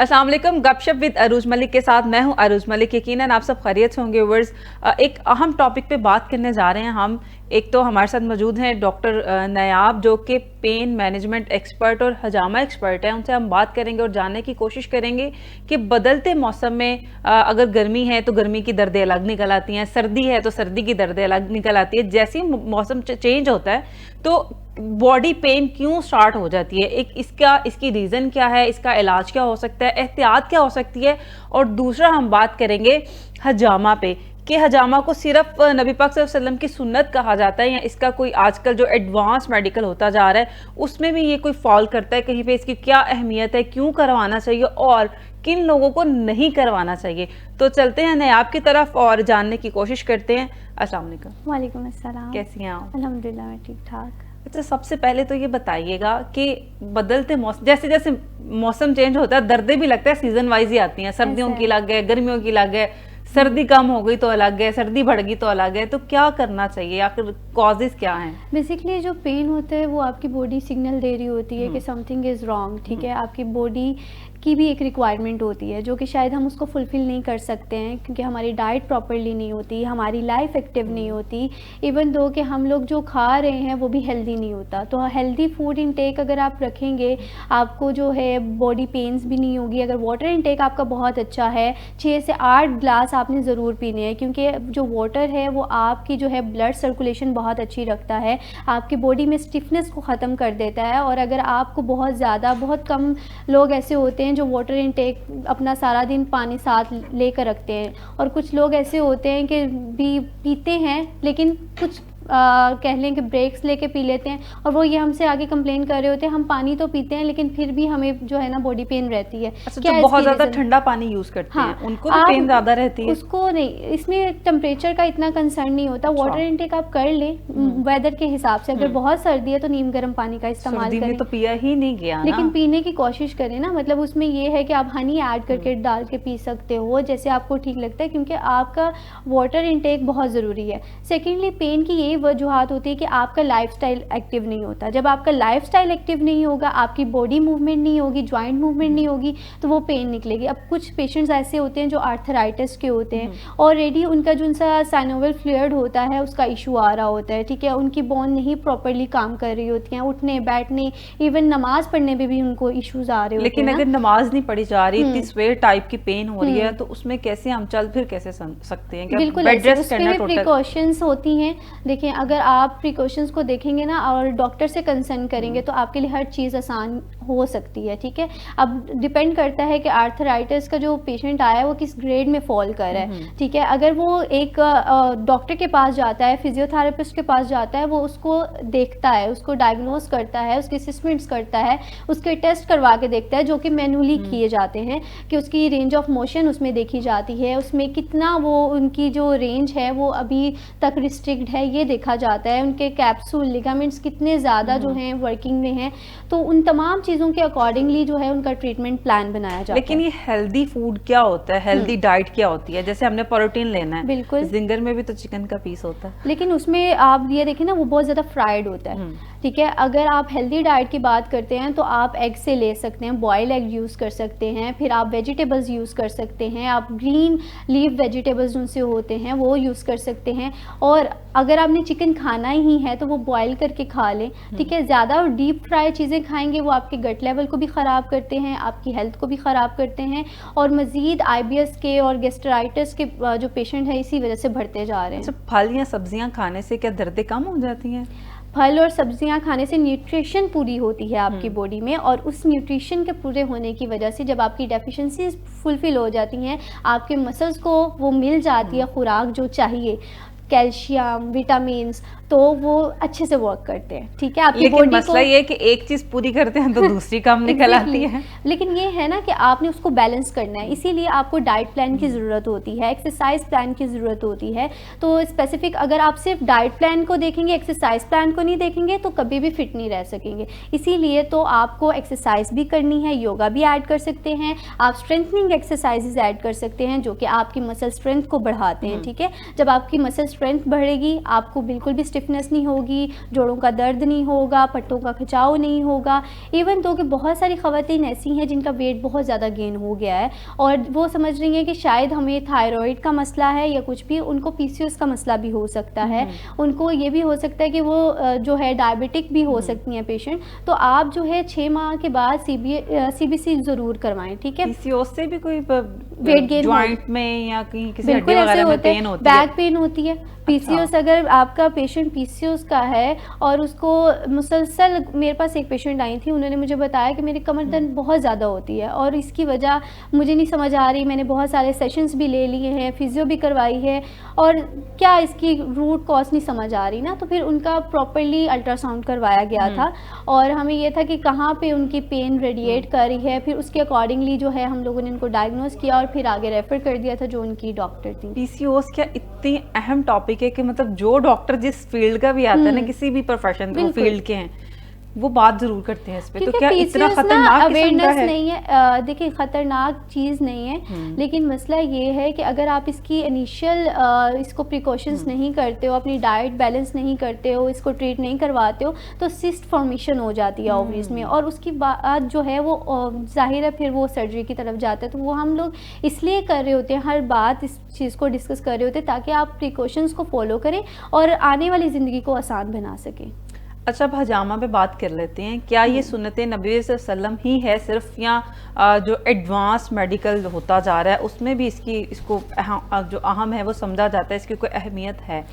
अस्सलाम वालेकुम। गपशप विद अरूज मलिक के साथ मैं हूं अरूज मलिक। यकीनन आप सब खैरियत से होंगे व्यूअर्स। एक अहम टॉपिक पे बात करने जा रहे हैं हम। एक तो हमारे साथ मौजूद हैं डॉक्टर नयाब, जो कि पेन मैनेजमेंट एक्सपर्ट और हजामा एक्सपर्ट हैं। उनसे हम बात करेंगे और जानने की कोशिश करेंगे कि बदलते मौसम में अगर गर्मी है तो गर्मी की दर्दें अलग निकल आती हैं, सर्दी है तो सर्दी की दर्दें अलग निकल आती है। जैसे ही मौसम चेंज होता है तो बॉडी पेन क्यों स्टार्ट हो जाती है, एक इसकी रीज़न क्या है, इसका इलाज क्या हो सकता है, एहतियात क्या हो सकती है। और दूसरा हम बात करेंगे हजामा पे कि हजामा को सिर्फ नबी पाक सल्लल्लाहु अलैहि वसल्लम की सुन्नत कहा जाता है या इसका कोई आजकल जो एडवांस मेडिकल होता जा रहा है उसमें भी ये कोई फॉल करता है कहीं पे, इसकी क्या अहमियत है, क्यों करवाना चाहिए और किन लोगों को नहीं करवाना चाहिए। तो चलते हैं नयाब की तरफ और जानने की कोशिश करते हैं। अस्सलाम वालेकुम। वालेकुम अस्सलाम। कैसी हैं आप? अल्हम्दुलिल्लाह मैं ठीक ठाक। अच्छा, सबसे पहले तो ये बताइएगा कि बदलते मौसम, जैसे जैसे मौसम चेंज होता है दर्दें भी लगता है सीजन वाइज ही आती हैं। सर्दियों की अलग है, गर्मियों की अलग है, सर्दी कम हो गई तो अलग है, सर्दी बढ़ गई तो अलग है। तो क्या करना चाहिए, आखिर कॉजेज क्या हैं? बेसिकली जो पेन होता है वो आपकी बॉडी सिग्नल दे रही होती है कि समथिंग इज़ रॉन्ग। ठीक है, आपकी बॉडी की भी एक रिक्वायरमेंट होती है जो कि शायद हम उसको फुलफ़िल नहीं कर सकते हैं क्योंकि हमारी डाइट प्रॉपरली नहीं होती, हमारी लाइफ एक्टिव नहीं होती। इवन दो कि हम लोग जो खा रहे हैं वो भी हेल्दी नहीं होता। तो हेल्दी फूड इनटेक अगर आप रखेंगे आपको जो है बॉडी पेन्स भी नहीं होगी। अगर वाटर इनटेक आपका बहुत अच्छा है, 6 से 8 ग्लास आपने ज़रूर पीने हैं क्योंकि जो वाटर है वो आपकी जो है ब्लड सर्कुलेशन बहुत अच्छी रखता है, आपकी बॉडी में स्टिफनेस को ख़त्म कर देता है। और अगर आपको बहुत कम लोग ऐसे होते हैं जो वाटर इनटेक अपना सारा दिन पानी साथ लेकर रखते हैं, और कुछ लोग ऐसे होते हैं कि भी पीते हैं लेकिन कुछ कह लें कि ब्रेक्स लेके पी लेते हैं और वो ये हमसे आगे कंप्लेन कर रहे होते हैं हम पानी तो पीते हैं लेकिन फिर भी हमें जो है ना बॉडी पेन रहती है। अच्छा, जो बहुत ज़्यादा ठंडा पानी यूज़ करते हैं उनको तो पेन ज़्यादा रहती है? उसको नहीं, इसमें टेम्परेचर का इतना कंसर्न नहीं होता। अच्छा। वाटर इनटेक आप कर लें वेदर के हिसाब से। अगर बहुत सर्दी है तो नीम गर्म पानी का इस्तेमाल करें। तो पिया ही नहीं गया लेकिन पीने की कोशिश करें ना, मतलब उसमें ये है कि आप हनी ऐड करके डाल के पी सकते हो जैसे आपको ठीक लगता है, क्योंकि आपका वाटर इनटेक बहुत ज़रूरी है। सेकेंडली पेन की ये वजूहत होती है कि आपका लाइफस्टाइल एक्टिव नहीं होता। जब आपका लाइफस्टाइल एक्टिव नहीं होगा, आपकी बॉडी मूवमेंट नहीं होगी, जॉइंट मूवमेंट नहीं होगी, तो वो पेन निकलेगी। अब कुछ पेशेंट्स ऐसे होते हैं जो आर्थराइटिस के होते हैं, ऑलरेडी उनका जो सा साइनोवियल फ्लूइड होता है उसका इशू आ रहा होता है। ठीक है, उनकी बोन नहीं प्रॉपरली काम कर रही होती हैं, उठने बैठने इवन नमाज पढ़ने में भी उनको इश्यूज आ रहे होते हैं। लेकिन अगर नमाज नहीं पढ़ी जा रही, इतनी स्वेयर टाइप की पेन हो रही है तो उसमें कैसे हम चल फिर कैसे सकते हैं? बिल्कुल प्रिकॉशंस होती हैं। देखिए, अगर आप प्रिकॉशंस को देखेंगे ना और डॉक्टर से कंसर्न करेंगे तो आपके लिए हर चीज़ आसान हो सकती है। ठीक है, अब डिपेंड करता है कि आर्थराइटिस का जो पेशेंट आया है वो किस ग्रेड में फॉल कर रहा है। ठीक है, अगर वो एक डॉक्टर के पास जाता है, फिजियोथेरेपिस्ट के पास जाता है, वो उसको देखता है, उसको डायग्नोस करता है, उसके असेसमेंट्स करता है, उसके टेस्ट करवा के देखता है जो कि मैनुअली किए जाते हैं कि उसकी रेंज ऑफ मोशन उसमें देखी जाती है, उसमें कितना वो उनकी जो रेंज है वो अभी तक रिस्ट्रिक्ट है ये देखा जाता है, उनके कैप्सूल लिगामेंट्स कितने ज़्यादा जो हैं वर्किंग में हैं। तो उन तमाम चीज़ों के अकॉर्डिंगली जो है उनका ट्रीटमेंट प्लान बनाया जाता है। लेकिन ये हेल्दी फूड क्या होता है, हेल्दी डाइट क्या होती है? जैसे हमने प्रोटीन लेना है, बिल्कुल, जिंगर में भी तो चिकन का पीस होता है, लेकिन उसमें आप ये देखें ना वो बहुत ज़्यादा फ्राइड होता है। ठीक है, अगर आप हेल्दी डाइट की बात करते हैं तो आप एग से ले सकते हैं, बॉयल एग यूज़ कर सकते हैं, फिर आप वेजिटेबल्स यूज़ कर सकते हैं, आप ग्रीन लीफ वेजिटेबल्स उनसे होते हैं वो यूज़ कर सकते हैं। और अगर आपने चिकन खाना ही है तो वो बॉयल करके खा लें। ठीक है, ज़्यादा डीप फ्राई चीज़ें खाएंगे वो आपके गट लेवल को भी ख़राब करते हैं, आपकी हेल्थ को भी ख़राब करते हैं और मज़ीद IBS के और गैस्ट्राइटिस के जो पेशेंट है इसी वजह से बढ़ते जा रहे हैं। अच्छा, फल या सब्जियां खाने से क्या दर्दें कम हो जाती हैं? फल और सब्जियां खाने से न्यूट्रिशन पूरी होती है आपकी बॉडी में, और उस न्यूट्रिशन के पूरे होने की वजह से जब आपकी डेफिशिएंसीज फुलफिल हो जाती हैं, आपके मसल्स को वो मिल जाती है खुराक जो चाहिए, कैल्शियम, विटामिन्स, तो वो अच्छे से वर्क करते हैं। ठीक है, आपकी बॉडी को मसला ये है कि एक चीज पूरी करते हैं तो दूसरी कम निकल आती है। लेकिन ये है ना कि आपने उसको बैलेंस करना है, इसीलिए आपको डाइट प्लान की ज़रूरत होती है, एक्सरसाइज प्लान की ज़रूरत होती है। तो स्पेसिफिक अगर आप सिर्फ डाइट प्लान को देखेंगे, एक्सरसाइज प्लान को नहीं देखेंगे तो कभी भी फिट नहीं रह सकेंगे। इसीलिए तो आपको एक्सरसाइज भी करनी है, योगा भी ऐड कर सकते हैं, आप स्ट्रेंथनिंग एक्सरसाइजेज ऐड कर सकते हैं जो कि आपकी मसल स्ट्रेंथ को बढ़ाते हैं। ठीक है, जब आपकी मसल स्ट्रेंथ बढ़ेगी, आपको बिल्कुल भी स्टिफनेस नहीं होगी, जोड़ों का दर्द नहीं होगा, पट्टों का खिंचाव नहीं होगा। इवन तो कि बहुत सारी ख़वातीन ऐसी हैं जिनका वेट बहुत ज़्यादा गेन हो गया है और वो समझ रही हैं कि शायद हमें थायराइड का मसला है या कुछ भी, उनको पीसीओएस का मसला भी हो सकता है, उनको ये भी हो सकता है कि वो जो है डायबिटिक भी हो सकती हैं पेशेंट। तो आप जो है 6 माह के बाद सीबीसी ज़रूर करवाएं, ठीक है। पीसीओएस से भी कोई वेट गेन जॉइंट में या कहीं किसी बिल्कुल हड्डी ऐसे वगैरह में होते पेन हैं, होती है? बैक पेन होती है। पीसीओएस अगर आपका पेशेंट पीसीओएस का है और उसको मुसलसल, मेरे पास एक पेशेंट आई थी, उन्होंने मुझे बताया कि मेरी कमर दर्द बहुत ज़्यादा होती है और इसकी वजह मुझे नहीं समझ आ रही, मैंने बहुत सारे सेशंस भी ले लिए हैं, फिजियो भी करवाई है और क्या इसकी रूट कॉज नहीं समझ आ रही ना। तो फिर उनका प्रॉपरली अल्ट्रासाउंड करवाया गया था और हमें ये था कि कहाँ पे उनकी पेन रेडिएट कर रही है, फिर उसके अकॉर्डिंगली जो है हम लोगों ने उनको डायग्नोस किया और फिर आगे रेफर कर दिया था जो उनकी डॉक्टर थी। पीसीओएस क्या इतनी अहम टॉपिक है कि मतलब जो डॉक्टर जिस फील्ड का भी आता है ना, किसी भी प्रोफेशन को फील्ड के हैं, वो बात जरूर करते हैं इस पे। तो क्या इतना खतरनाक अवेयरनेस नहीं है? देखिए खतरनाक चीज़ नहीं है, लेकिन मसला ये है कि अगर आप इसकी इनिशियल इसको प्रिकॉशंस नहीं करते हो, अपनी डाइट बैलेंस नहीं करते हो, इसको ट्रीट नहीं करवाते हो, तो सिस्ट फॉर्मेशन हो जाती है ओवरीज में और उसकी बाद जो है वो जाहिर है फिर वो सर्जरी की तरफ जाता है। तो वो हम लोग इसलिए कर रहे होते हैं, हर बात इस चीज़ को डिस्कस कर रहे होते हैं ताकि आप प्रिकॉशंस को फॉलो करें और आने वाली ज़िंदगी को आसान बना सकें। अच्छा, अब हजामा पे बात कर लेते हैं। क्या ये सुन्नत नबी वसल्लम ही है सिर्फ, या जो एडवांस मेडिकल होता जा रहा है उसमें भी इसको जो अहम है वो समझा जाता है, इसकी कोई अहमियत है?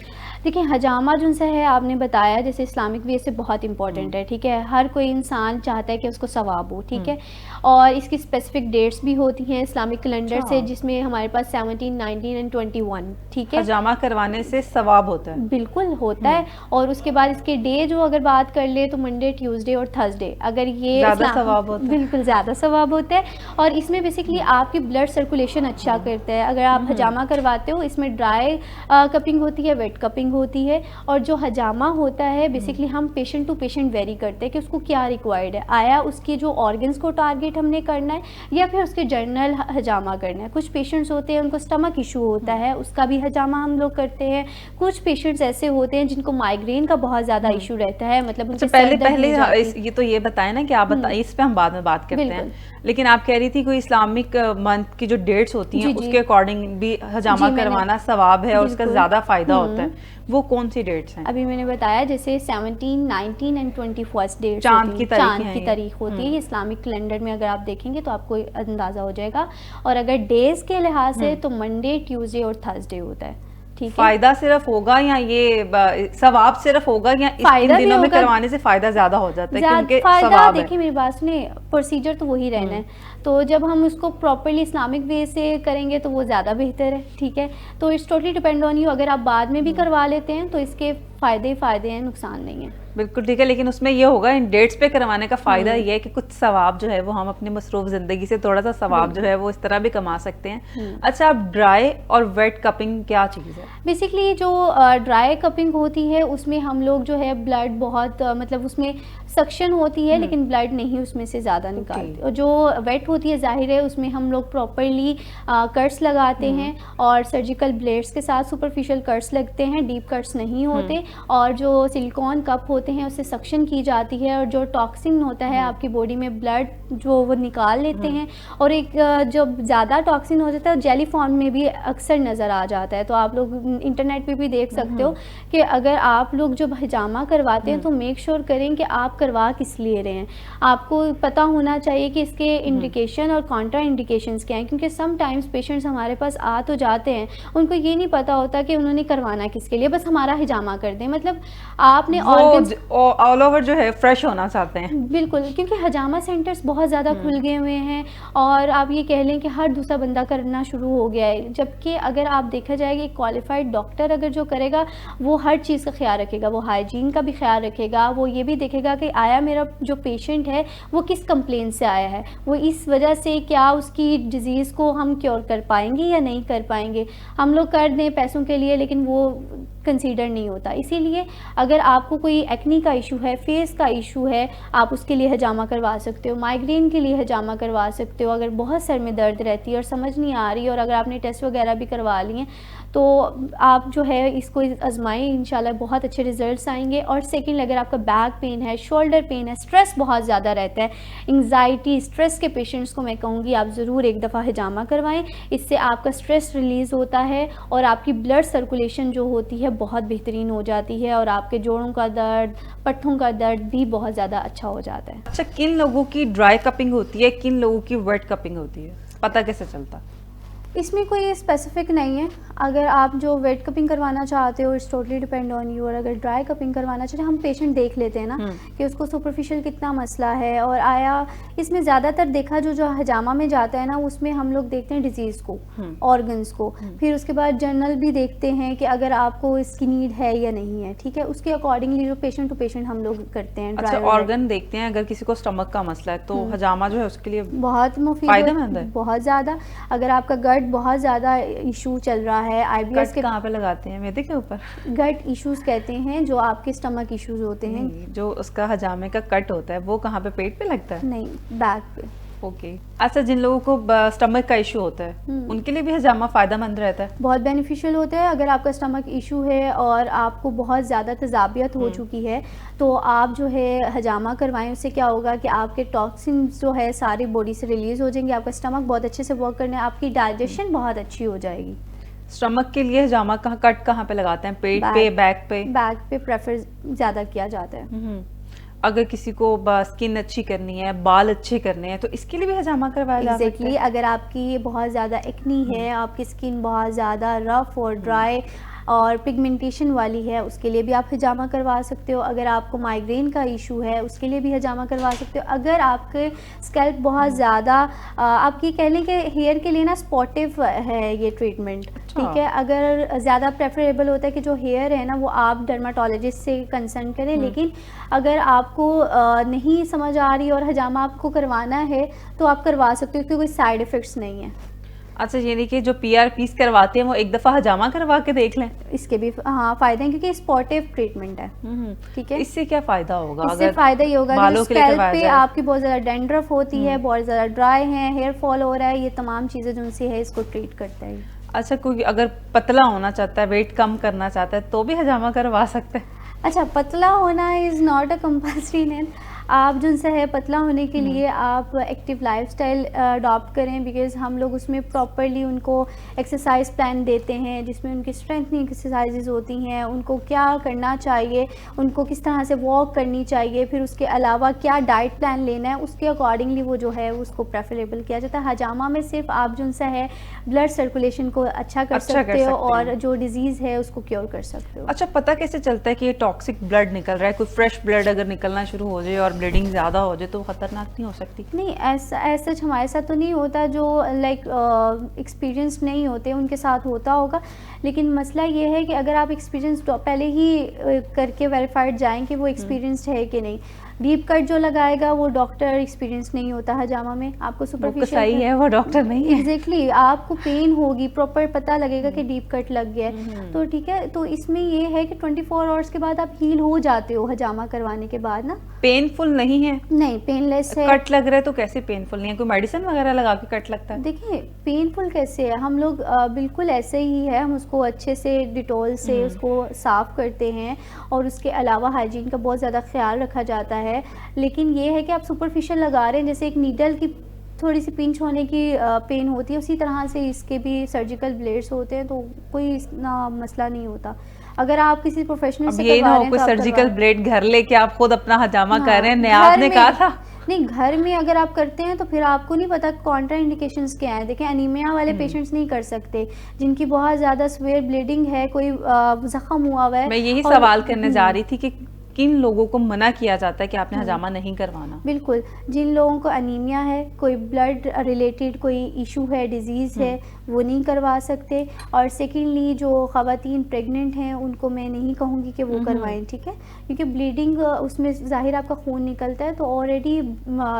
देखिए हजामा जिनसे है आपने बताया, जैसे इस्लामिक वे से बहुत इंपॉर्टेंट है, ठीक है। हर कोई इंसान चाहता है कि उसको सवाब हो, ठीक है। और इसकी स्पेसिफिक डेट्स भी होती हैं इस्लामिक कैलेंडर से, जिसमें हमारे पास 17, 19 एंड 21, ठीक है। हजामा करवाने से सवाब होता है? बिल्कुल होता है। और उसके बाद इसके डे जो अगर बात कर ले तो मंडे, ट्यूसडे और थर्सडे, अगर ये ज़्यादा सवाब होता है। बिल्कुल ज़्यादा सवाब होता है। और इसमें बेसिकली आपकी ब्लड सर्कुलेशन अच्छा करता है। अगर आप हजामा करवाते हो, इसमें ड्राई कपिंग होती है, वेट कपिंग होती है। और जो हजामा होता है बेसिकली हम पेशेंट टू पेशेंट वेरी करते हैं कि उसको क्या रिक्वायर्ड है, आया उसकी जो ऑर्गन्स को टारगेट हमने करना है या फिर उसके जनरल हजामा करना है। कुछ पेशेंट्स होते हैं उनको स्टमक इशू होता है, उसका भी हजामा हम लोग करते हैं। कुछ पेशेंट्स ऐसे होते हैं जिनको माइग्रेन का बहुत ज़्यादा इशू रहता है, मतलब उनके पहले ये तो ये बताएं ना कि आप बताइए, इस पे हम बाद में बात करते हैं। लेकिन आप कह रही थी कोई इस्लामिक मंथ की जो डेट्स होती हैं उसके अकॉर्डिंग भी हजामा करवाना सवाब है और उसका ज़्यादा फायदा होता है। वो कौन सी डेट्स हैं? अभी मैंने बताया जैसे 17, 19 एंड 21 डेट चांद की तारीख होती है इस्लामिक कैलेंडर में। अगर आप देखेंगे तो आपको अंदाज़ा हो जाएगा। और अगर डेज के लिहाज से तो मंडे, ट्यूसडे और थर्सडे होता है, ठीक है। फायदा सिर्फ होगा या ये सवाब सिर्फ होगा, या इन दिनों में करवाने से फायदा ज्यादा हो जाता है क्योंकि फायदा? देखिए मेरी बात सुने, प्रोसीजर तो वही रहना है, तो जब हम उसको प्रॉपरली इस्लामिक वे से करेंगे तो वो ज़्यादा बेहतर है, ठीक है। तो it's totally depend on you. अगर आप बाद में भी करवा लेते हैं तो इसके फ़ायदे हैं, नुकसान नहीं है। बिल्कुल ठीक है, लेकिन उसमें ये होगा इन डेट्स पे करवाने का फ़ायदा ये है कि कुछ सवाब जो है वो हम अपनी मसरूफ ज़िंदगी से थोड़ा सा सवाब जो है वो इस तरह भी कमा सकते हैं। अच्छा, अब ड्राई और वेट कपिंग क्या चीज़ है? बेसिकली जो ड्राई कपिंग होती है उसमें हम लोग जो है ब्लड बहुत मतलब उसमें सक्शन होती है लेकिन ब्लड नहीं उसमें से ज़्यादा निकालते। और जो वेट होती है जाहिर है उसमें हम लोग प्रॉपरली कट्स लगाते हैं और सर्जिकल ब्लेड्स के साथ सुपरफिशियल कट्स लगते हैं, डीप कट्स नहीं होते। और जो सिलिकॉन कप होते हैं उससे सक्शन की जाती है और जो टॉक्सिन होता है आपकी बॉडी में ब्लड जो वो निकाल लेते हैं। और एक जब ज़्यादा टॉक्सिन हो जाता है जेली फॉर्म में भी अक्सर नज़र आ जाता है। तो आप लोग इंटरनेट पे भी देख सकते हो कि अगर आप लोग जब हिजामा करवाते हैं तो मेक श्योर करें कि आप करवा किस लिए रहे हैं। आपको पता होना चाहिए कि इसके इंडिकेशन और कॉन्ट्रा इंडिकेशंस क्या हैं, क्योंकि समटाइम्स पेशेंट्स हमारे पास आ तो जाते हैं, उनको ये नहीं पता होता कि उन्होंने करवाना किसके लिए, बस हमारा हिजामा कर दें। मतलब आपने ऑल ओवर जो है फ्रेश होना चाहते हैं। बिल्कुल, क्योंकि हजामा सेंटर्स बहुत ज़्यादा खुल गए हुए हैं और आप ये कह लें कि हर दूसरा बंदा करना शुरू हो गया है। जबकि अगर आप देखा जाएगा एक क्वालिफाइड डॉक्टर अगर जो करेगा वो हर चीज़ का ख्याल रखेगा, वो हाइजीन का भी ख्याल रखेगा, वो ये भी देखेगा कि आया मेरा जो पेशेंट है वो किस कंप्लेंट से आया है, वो इस वजह से क्या उसकी डिज़ीज़ को हम क्योर कर पाएंगे या नहीं कर पाएंगे। हम लोग कर दें पैसों के लिए लेकिन वो कंसीडर नहीं होता। इसीलिए अगर आपको कोई एक्नी का इशू है, फेस का इशू है, आप उसके लिए हजामा करवा सकते हो। माइग्रेन के लिए हजामा करवा सकते हो। अगर बहुत सर में दर्द रहती है और समझ नहीं आ रही और अगर आपने टेस्ट वगैरह भी करवा लिए तो आप जो है इसको आजमाएं, इंशाल्लाह बहुत अच्छे रिजल्ट्स आएंगे। और सेकंड, अगर आपका बैक पेन है, शोल्डर पेन है, स्ट्रेस बहुत ज़्यादा रहता है, एंग्जाइटी, स्ट्रेस के पेशेंट्स को मैं कहूँगी आप ज़रूर एक दफ़ा हिजामा करवाएं। इससे आपका स्ट्रेस रिलीज़ होता है और आपकी ब्लड सर्कुलेशन जो होती है बहुत बेहतरीन हो जाती है और आपके जोड़ों का दर्द, पट्ठों का दर्द भी बहुत ज़्यादा अच्छा हो जाता है। अच्छा, किन लोगों की ड्राई कपिंग होती है, किन लोगों की वेट कपिंग होती है, पता कैसे चलता? इसमें कोई स्पेसिफिक नहीं है। अगर आप जो वेट कपिंग करवाना चाहते हो it's totally depend on you. और अगर ड्राई कपिंग करवाना चाहते हैं, हम पेशेंट देख लेते हैं ना कि उसको सुपरफिशियल कितना मसला है और आया इसमें ज़्यादातर देखा जो हजामा में जाता है ना, उसमें हम लोग देखते हैं डिजीज़ को, ऑर्गन्स को, फिर उसके बाद जर्नल भी देखते हैं कि अगर आपको इसकी नीड है या नहीं है, ठीक है। उसके अकॉर्डिंगली जो पेशेंट टू पेशेंट हम लोग करते हैं। अच्छा, ऑर्गन देखते हैं। अगर किसी को स्टमक का मसला है तो हजामा जो है उसके लिए बहुत मुफीद है, बहुत ज़्यादा। अगर आपका गट बहुत ज़्यादा इशू चल रहा है, IBS के कहाँ पे लगाते हैं, मैदे के ऊपर? गट इश्यूज कहते हैं, जो आपके स्टमक इश्यूज होते हैं। जो उसका हजामे का कट होता है वो कहाँ पे, पेट पे लगता है? नहीं, बैक पे। ओके। अच्छा, जिन लोगों को स्टमक का इशू होता है उनके लिए भी हजामा फ़ायदेमंद रहता है? बहुत बेनिफिशियल होता है। अगर आपका स्टमक इशू है और आपको बहुत ज़्यादा तजाबियत हो चुकी है तो आप जो है हजामा करवाएं। उससे क्या होगा कि आपके टॉक्सिन्स जो है सारी बॉडी से रिलीज़ हो जाएंगे, आपका स्टमक बहुत अच्छे से वर्क करने, आपकी डाइजेशन बहुत अच्छी हो जाएगी। स्टमक के लिए हजामा कट कहाँ पे लगाते हैं, पेट पे, बैक पे? बैक पे प्रेफर ज़्यादा किया जाता है। अगर किसी को स्किन अच्छी करनी है, बाल अच्छे करने हैं तो इसके लिए भी हजामा करवाया जा सकता है? अगर आपकी बहुत ज़्यादा एक्नी है, आपकी स्किन बहुत ज़्यादा रफ और ड्राई और पिगमेंटेशन वाली है, उसके लिए भी आप हिजामा करवा सकते हो। अगर आपको माइग्रेन का इशू है उसके लिए भी हिजामा करवा सकते हो। अगर आपके स्कैल्प बहुत ज़्यादा आपकी कह लें कि हेयर के लिए ना स्पॉटिव है ये ट्रीटमेंट, ठीक है। अगर ज़्यादा प्रेफरेबल होता है कि जो हेयर है ना वो आप डर्माटोलॉजिस्ट से कंसल्ट करें। लेकिन अगर आपको नहीं समझ आ रही और हजामा आपको करवाना है तो आप करवा सकते हो, क्योंकि कोई साइड इफ़ेक्ट्स नहीं है। अच्छा, यानी कि जो PRPs करवाते हैं वो एक दफ़ा हजामा करवा के देख लें? इसके भी हाँ फ़ायदे हैं, क्योंकि स्पॉटिव ट्रीटमेंट है, ठीक है। इससे क्या फ़ायदा होगा? इससे फ़ायदा ये होगा कि स्कैल्प पे आपकी बहुत ज़्यादा डेंड्रफ होती है, बहुत ज़्यादा ड्राई है, हेयर फॉल हो रहा है, ये तमाम चीज़ें जो उनसे है इसको ट्रीट करता है। अच्छा, कोई अगर पतला होना चाहता है, वेट कम करना चाहता है तो भी हजामा करवा सकते हैं? अच्छा, पतला होना is not a compulsory name. आप जिनसे है पतला होने के लिए आप एक्टिव लाइफस्टाइल अडॉप्ट करें, बिकॉज़ हम लोग उसमें प्रॉपरली उनको एक्सरसाइज प्लान देते हैं जिसमें उनकी स्ट्रेंथनिंग एक्सरसाइजेज होती हैं, उनको क्या करना चाहिए, उनको किस तरह से वॉक करनी चाहिए, फिर उसके अलावा क्या डाइट प्लान लेना है, उसके अकॉर्डिंगली वो जो है उसको प्रेफरेबल किया जाता है। हजामा में सिर्फ आप जिनसे है ब्लड सर्कुलेशन को अच्छा कर सकते हो और जो डिजीज़ है उसको क्योर कर सकते हो। अच्छा, पता कैसे चलता है कि ये टॉक्सिक ब्लड निकल रहा है? कोई फ्रेश ब्लड अगर निकलना शुरू हो जाए और ब्लीडिंग ज़्यादा हो जाए तो खतरनाक नहीं हो सकती? नहीं, ऐसा हमारे साथ तो नहीं होता। जो लाइक एक्सपीरियंस नहीं होते उनके साथ होता होगा, लेकिन मसला ये है कि अगर आप एक्सपीरियंस पहले ही करके वेरीफाइड जाएं कि वो एक्सपीरियंस्ड है कि नहीं। डीप कट जो लगाएगा वो डॉक्टर एक्सपीरियंस नहीं होता हजामा में, आपको सुपरफिशियल सही है वो डॉक्टर नहीं है। एग्जैक्टली, आपको पेन होगी, प्रॉपर पता लगेगा कि डीप कट लग गया है तो ठीक है। तो इसमें ये है कि 24 आवर्स के बाद आप हील हो जाते हो हजामा करवाने के बाद ना। पेनफुल नहीं है? नहीं, पेनलेस है। कट लग रहा है तो कैसे पेनफुल नहीं है? कोई मेडिसिन वगैरह लगा के कट लगता है? देखिए, पेनफुल कैसे है, हम लोग बिल्कुल ऐसे ही है, हम उसको अच्छे से डिटॉल से उसको साफ़ करते हैं और उसके अलावा हाइजीन का बहुत ज़्यादा ख्याल रखा जाता है। लेकिन ये है कि आप सुपरफिशियल लगा रहे हैं, जैसे एक नीडल की थोड़ी सी पिंच होने की पेन होती है, उसी तरह से इसके भी सर्जिकल ब्लेड्स होते हैं, तो कोई इतना मसला नहीं होता। अगर आप किसी प्रोफेशनल से ये ना हो कोई सर्जिकल ब्लेड घर लेके आप खुद अपना हजामा कर रहे हैं, आपने कहा था। नहीं, घर में अगर आप करते हैं तो फिर आपको नहीं पता कॉन्ट्रा इंडिकेशंस क्या है। देखें, एनीमिया वाले पेशेंट्स नहीं कर सकते, जिनकी बहुत ज़्यादा स्वेयर ब्लीडिंग है, कोई जख्म हुआ हुआ है। मैं यही सवाल करने जा रही थी कि किन लोगों को मना किया जाता है कि आपने हजामा नहीं करवाना? बिल्कुल, जिन लोगों को अनीमिया है, कोई ब्लड रिलेटेड कोई इशू है, डिजीज़ है, वो नहीं करवा सकते। और सेकेंडली जो ख़वातीन प्रेग्नेंट हैं उनको मैं नहीं कहूँगी कि वो करवाएं, ठीक है, क्योंकि ब्लीडिंग उसमें ज़ाहिर आपका खून निकलता है, तो ऑलरेडी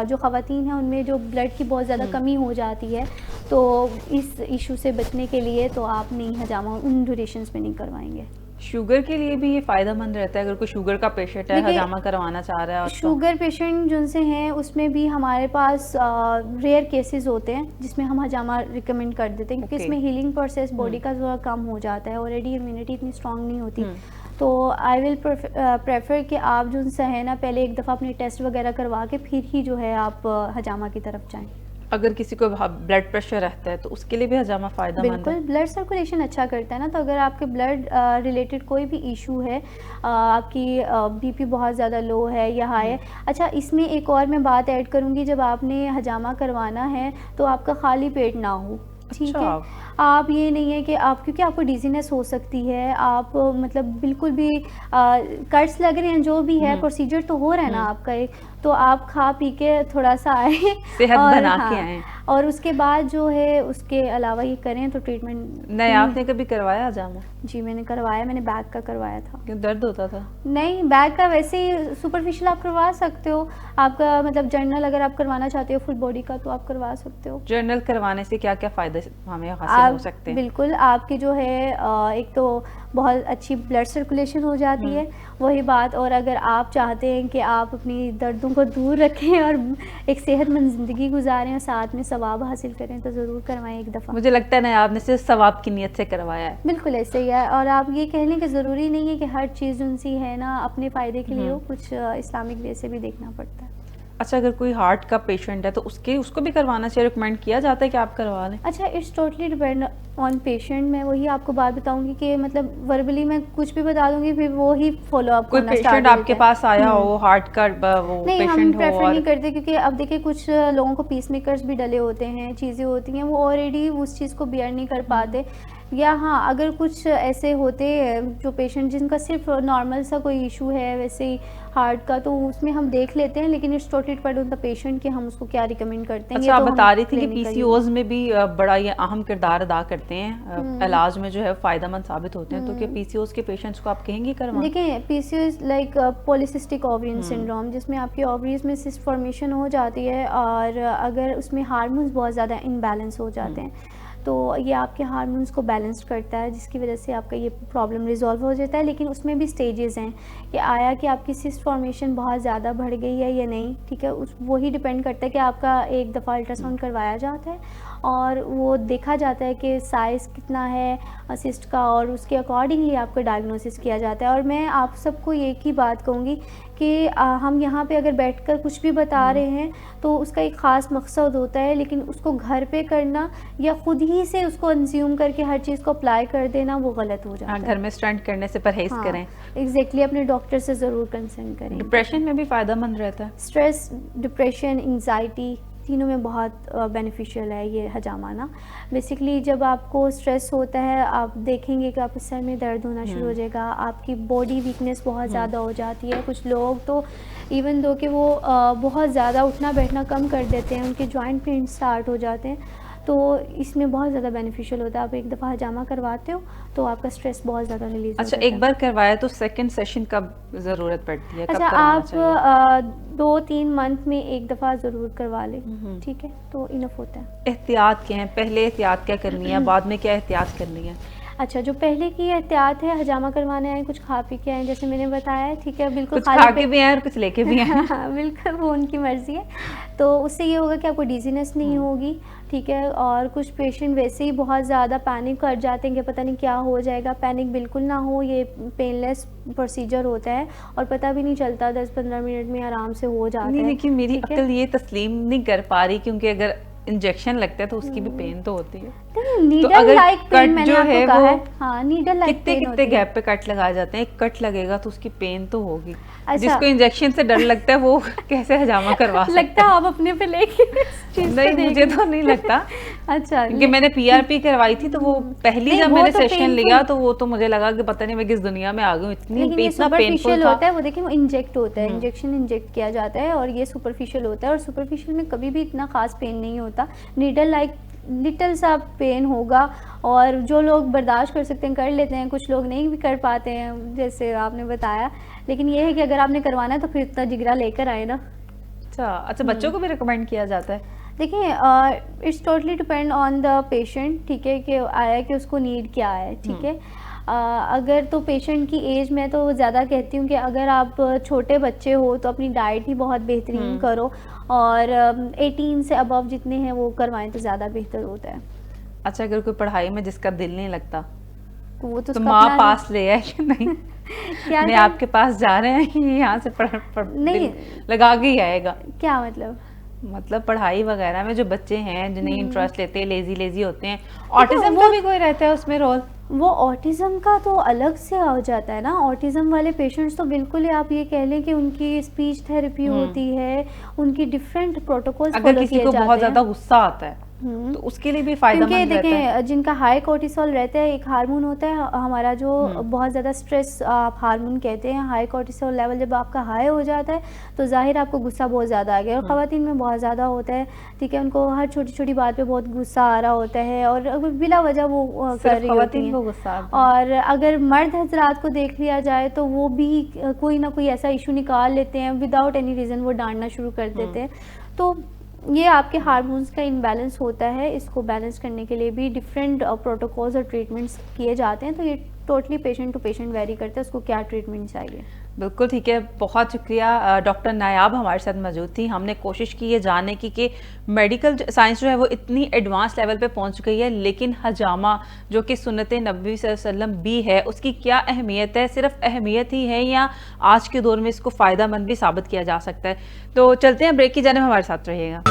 जो ख़वातीन हैं उनमें जो ब्लड की बहुत ज़्यादा कमी हो जाती है, तो इस इशू से बचने के लिए तो आप नहीं हजामा उन ड्यूरेशंस में नहीं करवाएंगे। शुगर के लिए भी ये फायदेमंद रहता है, अगर कोई शुगर का पेशेंट है, देखिए, हजामा करवाना चाह रहा है उसको? शुगर पेशेंट जिनसे हैं उसमें भी हमारे पास रेयर केसेस होते हैं जिसमें हम हजामा रिकमेंड कर देते हैं, क्योंकि Okay. इसमें हीलिंग प्रोसेस बॉडी का थोड़ा कम हो जाता है, ऑलरेडी इम्यूनिटी इतनी स्ट्रांग नहीं होती। हम्म। तो आई विल प्रेफर कि आप जो उनसे है ना, पहले एक दफ़ा अपने टेस्ट वगैरह करवा के फिर ही जो है आप हजामा की तरफ जाएं। अगर किसी को ब्लड प्रेशर रहता है तो उसके लिए भी हजामा फायदेमंद बिल्कुल, है? ब्लड सर्कुलेशन अच्छा करता है ना, तो अगर आपके ब्लड रिलेटेड कोई भी इशू है, आपकी बीपी बहुत ज़्यादा लो है या हाई है। अच्छा, इसमें एक और मैं बात ऐड करूँगी, जब आपने हजामा करवाना है तो आपका खाली पेट ना हो, ठीक है? आप ये नहीं है कि आप, क्योंकि आपको डिजीनेस हो सकती है, आप मतलब बिल्कुल भी कट्स लग रहे हैं, जो भी है प्रोसीजर तो हो रहा है ना आपका एक, तो आप खा पी के थोड़ा सा आए सेहत और बना हाँ, के आए। और उसके बाद जो है उसके अलावा ये करें तो ट्रीटमेंट। नहीं, आपने कभी करवाया हजामा? जी मैंने करवाया, मैंने बैक का करवाया था। क्यों, दर्द होता था? नहीं, बैक का वैसे ही सुपरफिशियल आप करवा सकते हो, आपका मतलब जर्नल अगर आप करवाना चाहते हो फुल बॉडी का तो आप करवा सकते हो। जर्नल करवाने से क्या क्या फायदे हमें हासिल हो सकते हैं? बिल्कुल, आपकी जो है एक तो बहुत अच्छी ब्लड सर्कुलेशन हो जाती है, वही बात। और अगर आप चाहते हैं कि आप अपनी दर्दों को दूर रखें और एक सेहतमंद ज़िंदगी गुजारें और साथ में सवाब हासिल करें, तो ज़रूर करवाएं एक दफ़ा। मुझे लगता है ना आपने सिर्फ सवाब की नीयत से करवाया है। बिल्कुल ऐसे ही है, और आप ये कह लें कि ज़रूरी नहीं है कि हर चीज़ उनसी है ना अपने फ़ायदे के लिए हो, कुछ इस्लामिक वे से भी देखना पड़ता है। अच्छा, अगर कोई हार्ट का पेशेंट है तो उसको भी करवाना चाहिए, रिकमेंड किया जाता है कि आप करवा लें? अच्छा, it's totally depend on patient. मैं वही आपको बात बताऊंगी कि मतलब वर्बली मैं कुछ भी बता दूंगी, फिर वो ही फॉलो अप कोई करना स्टार्ट पेशेंट हो आपके जाता है। पास आया हो हार्ट का, वो नहीं, हम पेशेंट हो प्रेफर और नहीं करते, क्योंकि अब देखिए कुछ लोगों को पीस मेकर्स भी डले होते हैं, चीज़ें होती हैं, वो ऑलरेडी उस चीज़ को बियर नहीं कर पाते। या हाँ, अगर कुछ ऐसे होते हैं जो पेशेंट जिनका सिर्फ नॉर्मल सा कोई इशू है वैसे ही हार्ट का, तो उसमें हम देख लेते हैं, लेकिन it's totally depend on the patient कि हम उसको क्या रिकमेंड करते हैं। अच्छा, आप तो बता रही थी कि clinical पीसीओज में भी बड़ा ये अहम किरदार अदा करते हैं, इलाज में जो है फायदेमंद साबित होते हैं, तो क्या पीसीओज के पेशेंट्स को आप कहेंगे करवाएं? देखिए, PCOS like polycystic ovarian syndrome, जिसमें आपकी ओवरीज में सिस्ट फॉर्मेशन हो जाती है, और अगर उसमें हार्मोन्स बहुत ज़्यादा इनबैलेंस हो जाते हैं, तो ये आपके हार्मोन्स को बैलेंस करता है, जिसकी वजह से आपका ये प्रॉब्लम रिजॉल्व हो जाता है। लेकिन उसमें भी स्टेजेस हैं कि आया कि आपकी सिस्ट फॉर्मेशन बहुत ज़्यादा बढ़ गई है या नहीं, ठीक है? उस वही डिपेंड करता है कि आपका एक दफ़ा अल्ट्रासाउंड करवाया जाता है और वो देखा जाता है कि साइज़ कितना है सिस्ट का, और उसके अकॉर्डिंगली आपका डायग्नोसिस किया जाता है। और मैं आप सबको एक ही बात कहूँगी कि हम यहाँ पे अगर बैठकर कुछ भी बता रहे हैं तो उसका एक ख़ास मकसद होता है, लेकिन उसको घर पे करना या ख़ुद ही से उसको कंज्यूम करके हर चीज़ को अप्लाई कर देना वो गलत हो जाता है। घर में स्टंट करने से परहेज करें। एग्जैक्टली, अपने डॉक्टर से ज़रूर कंसल्ट करें। डिप्रेशन में भी फ़ायदेमंद रहता है? स्ट्रेस, डिप्रेशन, एंग्जाइटी, तीनों में बहुत बेनिफिशियल है ये हजामा ना। बेसिकली जब आपको स्ट्रेस होता है, आप देखेंगे कि आपके सर में दर्द होना शुरू हो जाएगा, आपकी बॉडी वीकनेस बहुत ज़्यादा हो जाती है। कुछ लोग तो इवन दो कि वो बहुत ज़्यादा उठना बैठना कम कर देते हैं, उनके जॉइंट पेन स्टार्ट हो जाते हैं, तो इसमें बहुत ज़्यादा बेनिफिशियल होता है। आप एक दफ़ा हजामा करवाते हो तो आपका स्ट्रेस बहुत ज़्यादा रिलीज हो जाता है। अच्छा, एक बार करवाया तो सेकंड सेशन कब ज़रूरत पड़ती है? अच्छा, कब करवाना आप चाहिए? 2-3 मंथ में एक दफ़ा ज़रूर करवा लें, ठीक है? तो इनफ होता है। एहतियात क्या है? पहले एहतियात क्या करनी है, बाद में क्या एहतियात करनी है? अच्छा, जो पहले की एहतियात है, हजामा करवाने आए, कुछ खा पी के आए, जैसे मैंने बताया, ठीक है? बिल्कुल कुछ खा के भी आए और कुछ लेके भी आए। बिल्कुल, वो उनकी मर्ज़ी है। तो उससे ये होगा कि आपको डिजीनेस नहीं होगी, ठीक है? और कुछ पेशेंट वैसे ही बहुत ज़्यादा पैनिक कर जाते हैं कि पता नहीं क्या हो जाएगा। पैनिक बिल्कुल ना हो, ये पेनलेस प्रोसीजर होता है और पता भी नहीं चलता, 10-15 मिनट में आराम से हो जाता है। नहीं, लेकिन मेरी अक्ल ये तस्लीम नहीं कर पा रही, क्योंकि अगर इंजेक्शन लगता है तो उसकी भी पेन तो होती है। नीडल लाइक पेन मैंने जो आपको है कहा वो है, हाँ, नीडल लाइक कितने पेन कितने होती है। गैप पे कट लगाए जाते हैं, एक कट लगेगा तो उसकी पेन तो होगी। अच्छा। जिसको इंजेक्शन से डर लगता है वो कैसे हजामा करवा सकता लगता है आप अपने पे लेके इस चीज़ को नहीं, देख मुझे तो नहीं लगता। अच्छा, क्योंकि मैंने पीआरपी करवाई थी तो वो पहली नहीं, जब वो मैंने तो सेशन painful- लिया तो वो तो मुझे लगा कि पता नहीं मैं किस दुनिया में आ गई हूँ, इतनी लेकिन ये इतना पेनफुल सुपरफिशियल था। होता है, वो देखिए वो इंजेक्ट होता है, इंजेक्शन इंजेक्ट किया जाता है और ये सुपरफिशियल होता है, और सुपरफिशियल में कभी भी इतना खास पेन नहीं होता। नीडल लाइक लिटिल सा पेन होगा, और जो लोग बर्दाश्त कर सकते हैं कर लेते हैं, कुछ लोग नहीं भी कर पाते हैं जैसे आपने बताया। लेकिन ये है कि अगर आपने करवाना है तो फिर इतना जिगरा लेकर आए ना। अच्छा, बच्चों को भी रिकमेंड किया जाता है? देखिए, it's totally depend on the patient, ठीक है? कि आया कि उसको नीड क्या है, ठीक है? अगर तो पेशेंट की एज, मैं तो ज़्यादा कहती हूँ कि अगर आप छोटे बच्चे हो तो अपनी डाइट ही बहुत बेहतरीन करो, और 18 से अबव जितने हैं वो करवाएं तो ज़्यादा बेहतर होता है। अच्छा, अगर कोई पढ़ाई में जिसका दिल नहीं लगता वो तो तो उसका माँ अपना पास ले आए कि नहीं? क्या नहीं, क्या आपके पास जा रहे हैं कि यहाँ से नहीं। दिल लगा के ही आएगा? क्या मतलब? मतलब पढ़ाई वगैरह में जो बच्चे हैं जिन्हें इंटरेस्ट लेते हैं, लेजी होते हैं, तो ऑटिज्म का भी कोई रहता है उसमें रोल? वो ऑटिज़म का तो अलग से हो जाता है ना। ऑटिज़म वाले पेशेंट्स तो बिल्कुल ही आप ये कह लें कि उनकी स्पीच थेरेपी होती है, उनकी डिफरेंट प्रोटोकॉल्स अगर फॉलो किसी किए को जाते बहुत हैं। ज्यादा गुस्सा आता है तो उसके लिए भी क्योंकि फायदेमंद रहता है। देखें, जिनका हाई कोर्टिसोल रहता है, एक हार्मोन होता है हमारा जो बहुत ज़्यादा स्ट्रेस आप हार्मोन कहते हैं। हाई कोर्टिसोल लेवल जब आपका हाई हो जाता है तो जाहिर आपको गुस्सा बहुत ज़्यादा आ गया, और ख़वातीन में बहुत ज़्यादा होता है, ठीक है। उनको हर छोटी छोटी बात पे बहुत गुस्सा आ रहा होता है और बिला वजह वो कर रही होती खवातीन हैं। को गुस्सा आता है। और अगर मर्द हजरात को देख लिया जाए तो वो भी कोई ना कोई ऐसा इशू निकाल लेते हैं, विदाउट एनी रीज़न वो डांटना शुरू कर देते हैं। तो ये आपके हार्मोन्स का इनबैलेंस होता है। इसको बैलेंस करने के लिए भी डिफरेंट प्रोटोकॉल्स और ट्रीटमेंट्स किए जाते हैं। तो ये totally patient to patient vary करता है उसको क्या ट्रीटमेंट चाहिए। बिल्कुल ठीक है, बहुत शुक्रिया। डॉक्टर नायाब हमारे साथ मौजूद थी। हमने कोशिश की ये जानने की कि मेडिकल साइंस जो है वो इतनी एडवांस लेवल पे पहुंच गई है, लेकिन हजामा जो कि सुन्नत नबी सल्लल्लाहु अलैहि वसल्लम भी है, उसकी क्या अहमियत है? सिर्फ अहमियत ही है या आज के दौर में इसको फ़ायदेमंद भी साबित किया जा सकता है? तो चलते हैं ब्रेक की जानिब, हमारे साथ रहिएगा।